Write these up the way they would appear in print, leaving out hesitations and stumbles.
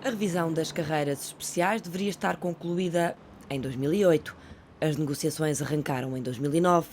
A revisão das carreiras especiais deveria estar concluída em 2008. As negociações arrancaram em 2009,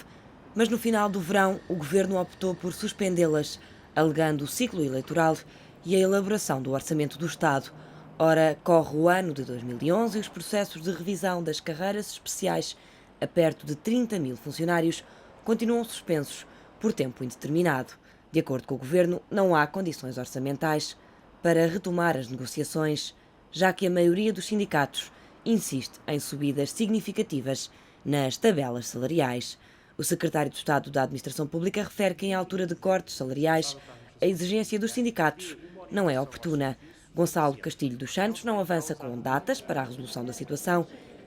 mas no final do verão o governo optou por suspendê-las, alegando o ciclo eleitoral e a elaboração do orçamento do Estado. Ora, corre o ano de 2011 e os processos de revisão das carreiras especiais a perto de 30 mil funcionários continuam suspensos por tempo indeterminado. De acordo com o governo, não há condições orçamentais para retomar as negociações, já que a maioria dos sindicatos insiste em subidas significativas nas tabelas salariais. O secretário de Estado da Administração Pública refere que, em altura de cortes salariais, a exigência dos sindicatos não é oportuna. Gonçalo Castilho dos Santos não avança com datas para a resolução da situação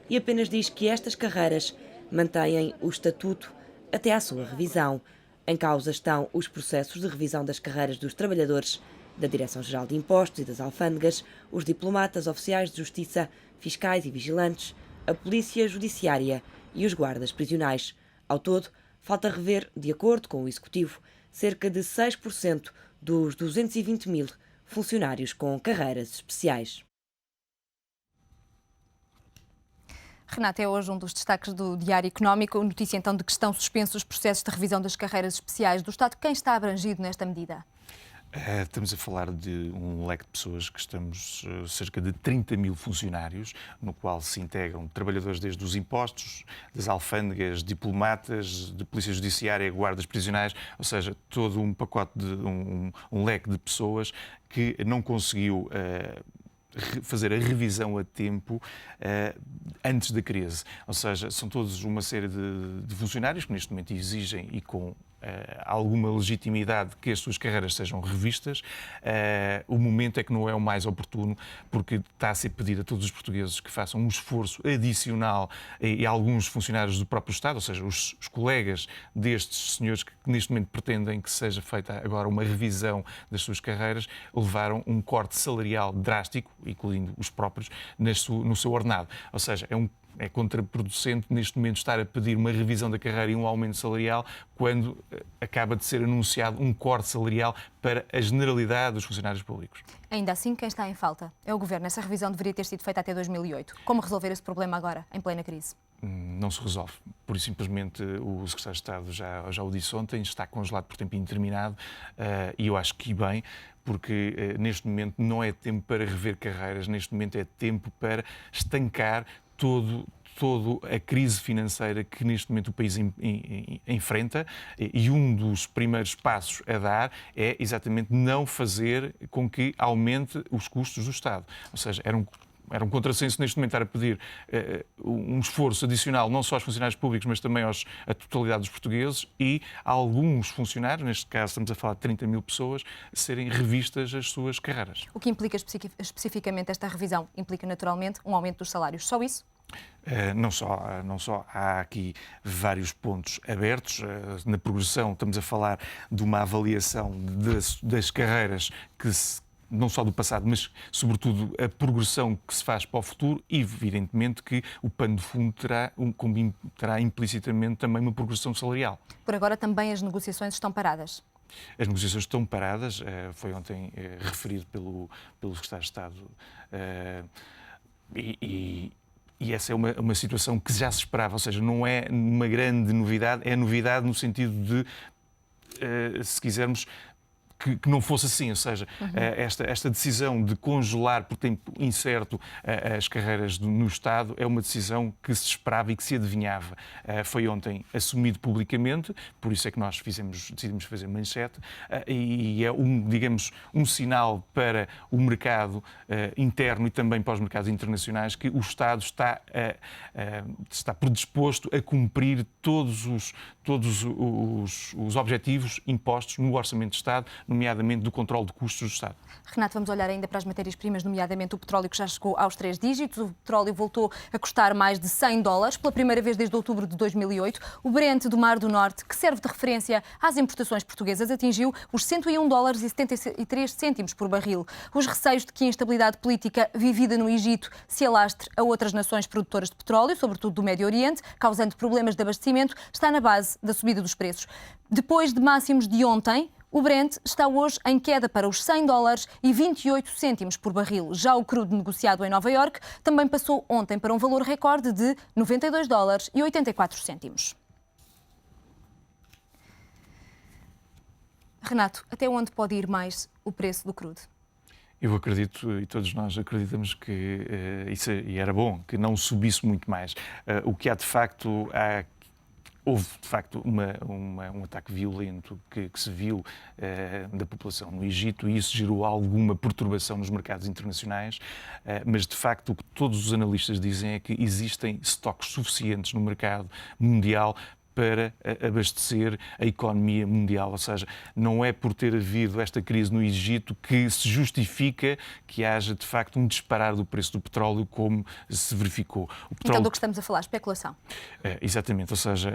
e apenas diz que estas carreiras mantêm o estatuto até à sua revisão. Em causa estão os processos de revisão das carreiras dos trabalhadores da Direção-Geral de Impostos e das Alfândegas, os diplomatas, oficiais de justiça, fiscais e vigilantes, a polícia judiciária e os guardas prisionais. Ao todo, falta rever, de acordo com o Executivo, cerca de 6% dos 220 mil funcionários com carreiras especiais. Renata, é hoje um dos destaques do Diário Económico. Notícia então de que estão suspensos os processos de revisão das carreiras especiais do Estado. Quem está abrangido nesta medida? Estamos a falar de um leque de pessoas que estamos cerca de 30 mil funcionários, no qual se integram trabalhadores desde os impostos, das alfândegas, diplomatas, de polícia judiciária, guardas prisionais, ou seja, todo um pacote, um leque de pessoas que não conseguiu fazer a revisão a tempo antes da crise. Ou seja, são todos uma série de funcionários que neste momento exigem e com alguma legitimidade que as suas carreiras sejam revistas. O momento é que não é o mais oportuno, porque está a ser pedido a todos os portugueses que façam um esforço adicional e alguns funcionários do próprio Estado, ou seja, os colegas destes senhores que neste momento pretendem que seja feita agora uma revisão das suas carreiras, levaram um corte salarial drástico, incluindo os próprios, no seu ordenado. Ou seja, é contraproducente neste momento estar a pedir uma revisão da carreira e um aumento salarial quando acaba de ser anunciado um corte salarial para a generalidade dos funcionários públicos. Ainda assim, quem está em falta é o Governo. Essa revisão deveria ter sido feita até 2008. Como resolver esse problema agora, em plena crise? Não se resolve. Por isso, simplesmente, o Secretário de Estado já o disse ontem, está congelado por tempo indeterminado e eu acho que bem, porque neste momento não é tempo para rever carreiras, neste momento é tempo para estancar toda a crise financeira que neste momento o país enfrenta, e um dos primeiros passos a dar é exatamente não fazer com que aumente os custos do Estado. Ou seja, era um contrassenso neste momento estar a pedir um esforço adicional não só aos funcionários públicos, mas também à totalidade dos portugueses e a alguns funcionários, neste caso estamos a falar de 30 mil pessoas, serem revistas as suas carreiras. O que implica especificamente esta revisão? Implica naturalmente um aumento dos salários. Só isso? Não só. Há aqui vários pontos abertos. Na progressão estamos a falar de uma avaliação das carreiras não só do passado, mas, sobretudo, a progressão que se faz para o futuro e, evidentemente, que o pano de fundo terá implicitamente também uma progressão salarial. Por agora, também as negociações estão paradas. As negociações estão paradas, foi ontem referido pelo Secretário de Estado, e essa é uma situação que já se esperava, ou seja, não é uma grande novidade, é novidade no sentido de, se quisermos, que não fosse assim, ou seja, esta decisão de congelar por tempo incerto as carreiras no Estado é uma decisão que se esperava e que se adivinhava. Foi ontem assumido publicamente, por isso é que nós decidimos fazer manchete, e é um sinal para o mercado interno e também para os mercados internacionais que o Estado está predisposto a cumprir todos os objetivos impostos no Orçamento de Estado, nomeadamente do controle de custos do Estado. Renato, vamos olhar ainda para as matérias-primas, nomeadamente o petróleo, que já chegou aos 3 dígitos. O petróleo voltou a custar mais de $100 pela primeira vez desde outubro de 2008. O Brent do Mar do Norte, que serve de referência às importações portuguesas, atingiu os $101,73 por barril. Os receios de que a instabilidade política vivida no Egito se alastre a outras nações produtoras de petróleo, sobretudo do Médio Oriente, causando problemas de abastecimento, está na base da subida dos preços. Depois de máximos de ontem, O Brent está hoje em queda para os $100,28 por barril. Já o crudo negociado em Nova Iorque também passou ontem para um valor recorde de $92,84. Renato, até onde pode ir mais o preço do crudo? Eu acredito, e todos nós acreditamos que e era bom que não subisse muito mais. O que há de facto, houve de facto um ataque violento que se viu da população no Egito, e isso gerou alguma perturbação nos mercados internacionais, mas de facto o que todos os analistas dizem é que existem estoques suficientes no mercado mundial para abastecer a economia mundial. Ou seja, não é por ter havido esta crise no Egito que se justifica que haja, de facto, um disparar do preço do petróleo como se verificou. Então, do que estamos a falar, especulação. Exatamente, ou seja,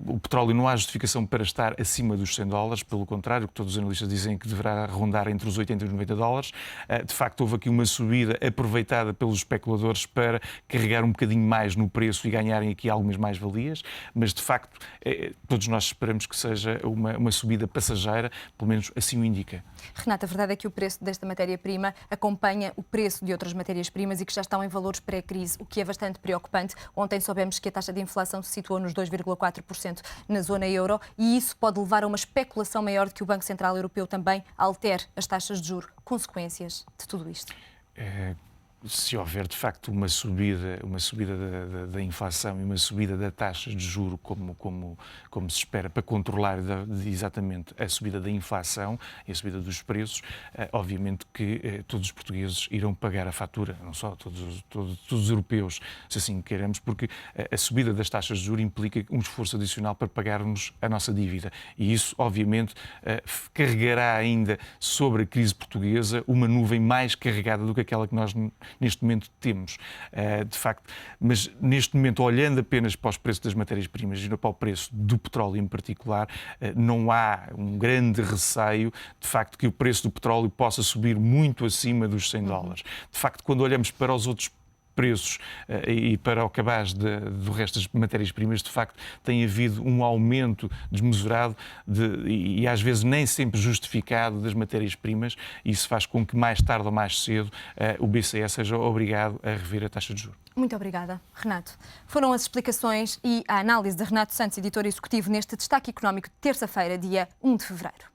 o petróleo não há justificação para estar acima dos $100, pelo contrário, o que todos os analistas dizem que deverá rondar entre os $80 e os $90. De facto, houve aqui uma subida aproveitada pelos especuladores para carregar um bocadinho mais no preço e ganharem aqui algumas mais-valias, mas de facto todos nós esperamos que seja uma subida passageira, pelo menos assim o indica. Renata, a verdade é que o preço desta matéria-prima acompanha o preço de outras matérias-primas e que já estão em valores pré-crise, o que é bastante preocupante. Ontem soubemos que a taxa de inflação se situou nos 2,4% na zona euro, e isso pode levar a uma especulação maior de que o Banco Central Europeu também altere as taxas de juros. Consequências de tudo isto? Se houver, de facto, uma subida da inflação e uma subida da taxa de juro como se espera, para controlar exatamente a subida da inflação e a subida dos preços, obviamente que todos os portugueses irão pagar a fatura, não só todos os europeus, se assim queremos, porque a subida das taxas de juro implica um esforço adicional para pagarmos a nossa dívida. E isso, obviamente, carregará ainda sobre a crise portuguesa uma nuvem mais carregada do que aquela que nós neste momento temos, de facto. Mas neste momento, olhando apenas para os preços das matérias-primas e para o preço do petróleo em particular, não há um grande receio, de facto, que o preço do petróleo possa subir muito acima dos $100. De facto, quando olhamos para os outros preços e para o cabaz do resto das matérias-primas, de facto, tem havido um aumento desmesurado e às vezes nem sempre justificado das matérias-primas, e isso faz com que mais tarde ou mais cedo o BCE seja obrigado a rever a taxa de juros. Muito obrigada, Renato. Foram as explicações e a análise de Renato Santos, editor executivo, neste Destaque Económico de terça-feira, dia 1 de fevereiro.